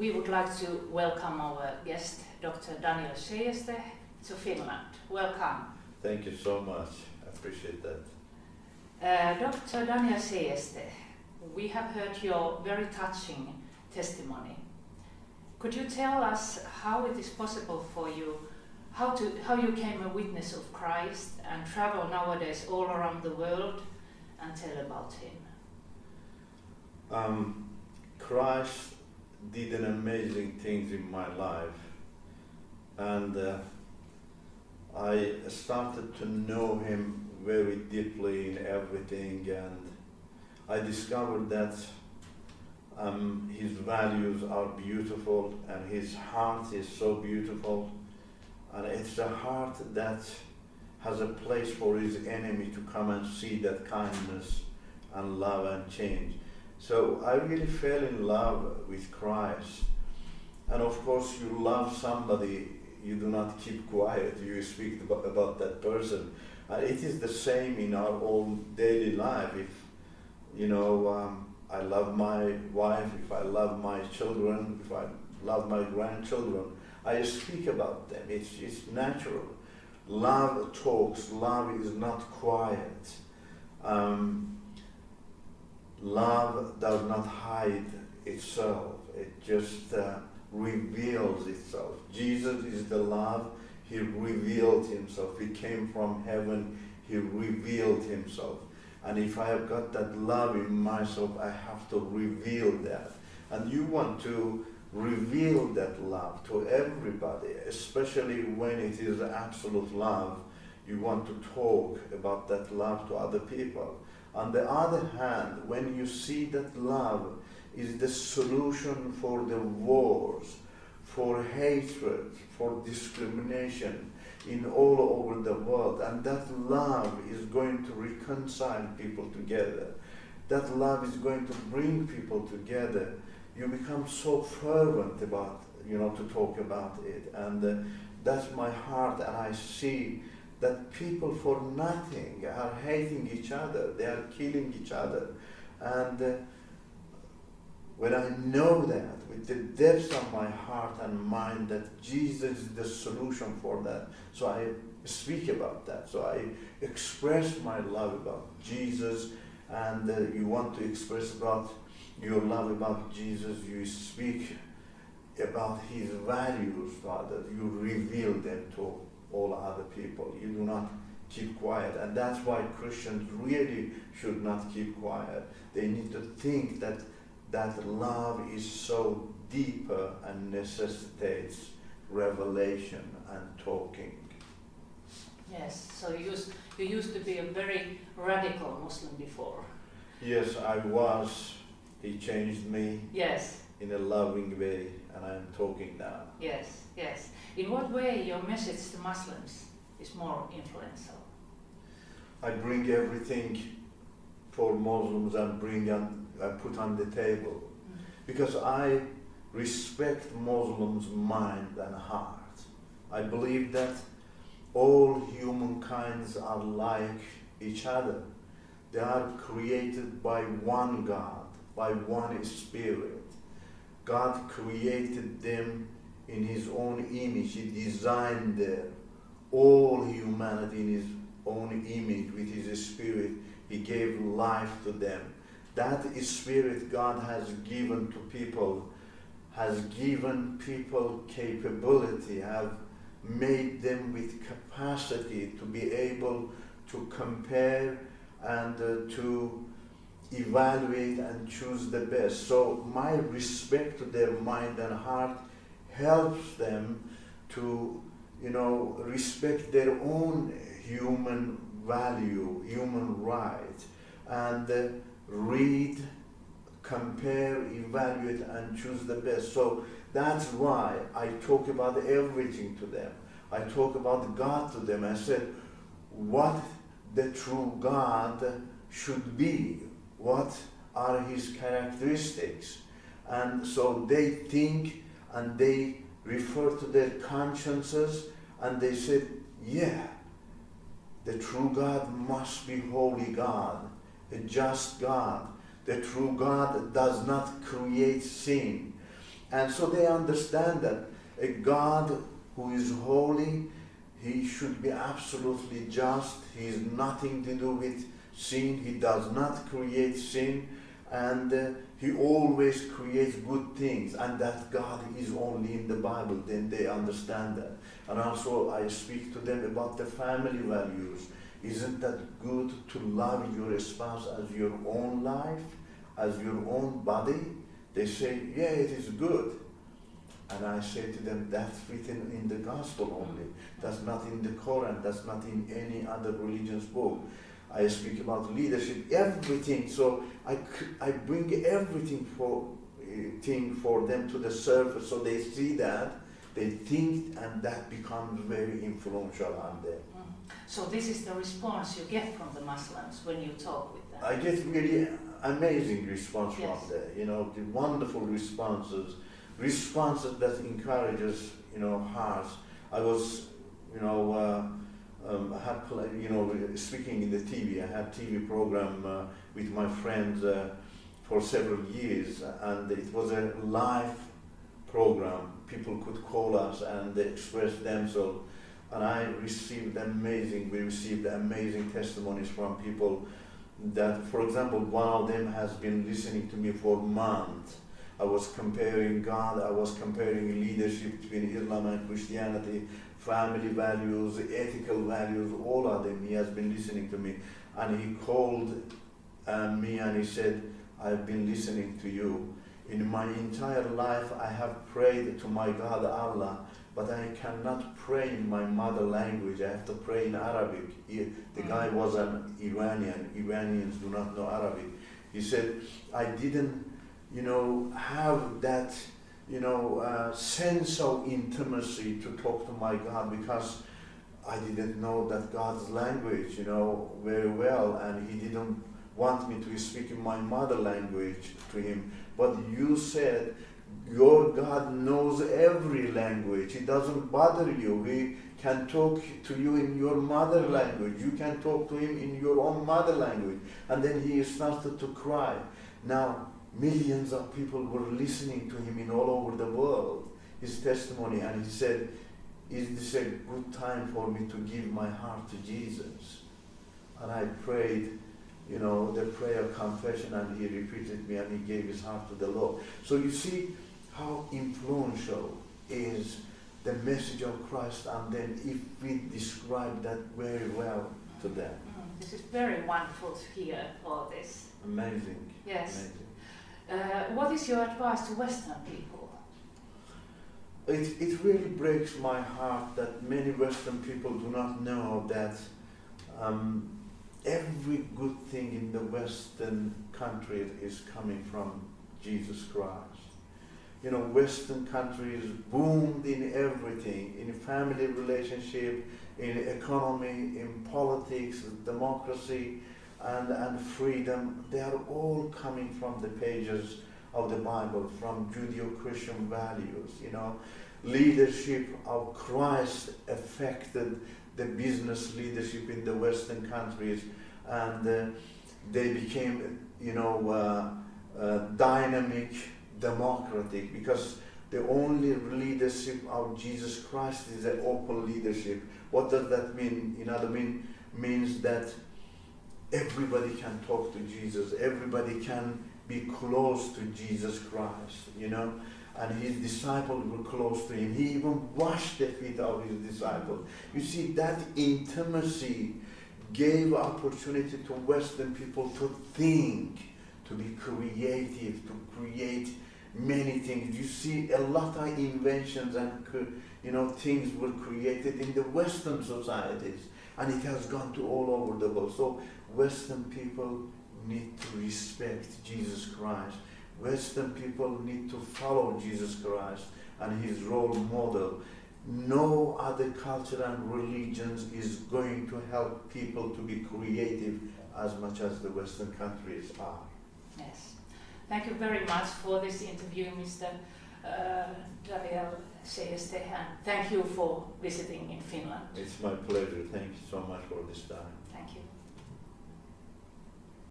we would like to welcome our guest, Dr. Daniel Shayesteh, to Finland. Welcome. Thank you so much. I appreciate that. Dr. Daniel Shayesteh, we have heard your very touching testimony. Could you tell us how it is possible for you, how you became a witness of Christ and travel nowadays all around the world and tell about him? Christ did an amazing things in my life, and I started to know him very deeply in everything, and I discovered that his values are beautiful and his heart is so beautiful, and it's a heart that has a place for his enemy to come and see that kindness and love and change. So I really fell in love with Christ. And of course, you love somebody, you do not keep quiet, you speak about that person. It is the same in our own daily life. If, I love my wife, if I love my children, if I love my grandchildren, I speak about them. It's natural. Love talks, love is not quiet. Love does not hide itself, it just reveals itself. Jesus is the love, he revealed himself. He came from heaven, he revealed himself. And if I have got that love in myself, I have to reveal that. And you want to reveal that love to everybody, especially when it is absolute love. You want to talk about that love to other people. On the other hand, when you see that love is the solution for the wars, for hatred, for discrimination in all over the world, and that love is going to reconcile people together, that love is going to bring people together, you become so fervent about, to talk about it. And that's my heart, and I see that people for nothing are hating each other, they are killing each other. And when I know that with the depths of my heart and mind that Jesus is the solution for that, so I speak about that, so I express my love about Jesus. And you want to express about your love about Jesus, you speak about his values to others, you reveal them to all other people. You do not keep quiet. And that's why Christians really should not keep quiet. They need to think that love is so deeper and necessitates revelation and talking. Yes, so you used to be a very radical Muslim before. Yes, I was. He changed me. Yes. In a loving way, and I'm talking now. Yes, yes. In what way your message to Muslims is more influential? I bring everything for Muslims and I put on the table. Because I respect Muslims' mind and heart. I believe that all humankinds are like each other. They are created by one God, by one Spirit. God created them in his own image. He designed all humanity in his own image with his Spirit. He gave life to them. That Spirit God has given to people, has given people capability, have made them with capacity to be able to compare and to evaluate and choose the best. So my respect to their mind and heart helps them to, respect their own human value, human right, and read, compare, evaluate, and choose the best. So that's why I talk about everything to them. I talk about God to them. I said what the true God should be, what are his characteristics. And so they think and they refer to their consciences and they said, yeah, the true God must be holy God, a just God. The true God does not create sin. And so they understand that a God who is holy, he should be absolutely just. He has nothing to do with sin. He does not create sin. And he always creates good things. And that God is only in the Bible. Then they understand that. And also I speak to them about the family values. Isn't that good to love your spouse as your own life, as your own body? They say, yeah, it is good. And I say to them, that's written in the gospel only. That's not in the Quran. That's not in any other religion's book. I speak about leadership, everything. So I bring everything for them to the surface, so they see that, they think, and that becomes very influential on them. So this is the response you get from the Muslims when you talk with them? I get really amazing response Yes. from them. The wonderful responses that encourages, hearts. I was, speaking in the TV. I had TV program with my friends for several years, and it was a live program. People could call us and express themselves, and we received amazing testimonies from people that, for example, one of them has been listening to me for months. I was comparing God, I was comparing leadership between Islam and Christianity, family values, ethical values, all of them. He has been listening to me. And he called me and he said, I've been listening to you. In my entire life, I have prayed to my God, Allah, but I cannot pray in my mother language. I have to pray in Arabic. The guy was an Iranian. Iranians do not know Arabic. He said, I didn't, have that, sense of intimacy to talk to my God because I didn't know that God's language, very well, and he didn't want me to speak in my mother language to him. But you said, your God knows every language. He doesn't bother you. He can talk to you in your mother language. You can talk to him in your own mother language. And then he started to cry. Now, millions of people were listening to him in all over the world, his testimony. And he said, is this a good time for me to give my heart to Jesus? And I prayed, the prayer of confession, and he repeated me, and he gave his heart to the Lord. So you see how influential is the message of Christ, and then if we describe that very well to them. This is very wonderful to hear all this. Amazing. Yes. Amazing. What is your advice to Western people? It really breaks my heart that many Western people do not know that every good thing in the Western countries is coming from Jesus Christ. Western countries boomed in everything, in family relationship, in economy, in politics, democracy, and freedom. They are all coming from the pages of the Bible, from Judeo-Christian values. Leadership of Christ affected the business leadership in the Western countries, and they became, dynamic, democratic, because the only leadership of Jesus Christ is an open leadership. What does that mean? Means that everybody can talk to Jesus. Everybody can be close to Jesus Christ, and his disciples were close to him. He even washed the feet of his disciples. You see, that intimacy gave opportunity to Western people to think, to be creative, to create many things. You see, a lot of inventions and things were created in the Western societies, and it has gone to all over the world. So Western people need to respect Jesus Christ. Western people need to follow Jesus Christ and his role model. No other culture and religions is going to help people to be creative as much as the Western countries are. Yes. Thank you very much for this interview, Mr. Daniel Shayesteh, and thank you for visiting in Finland. It's my pleasure. Thank you so much for this time. Thank you.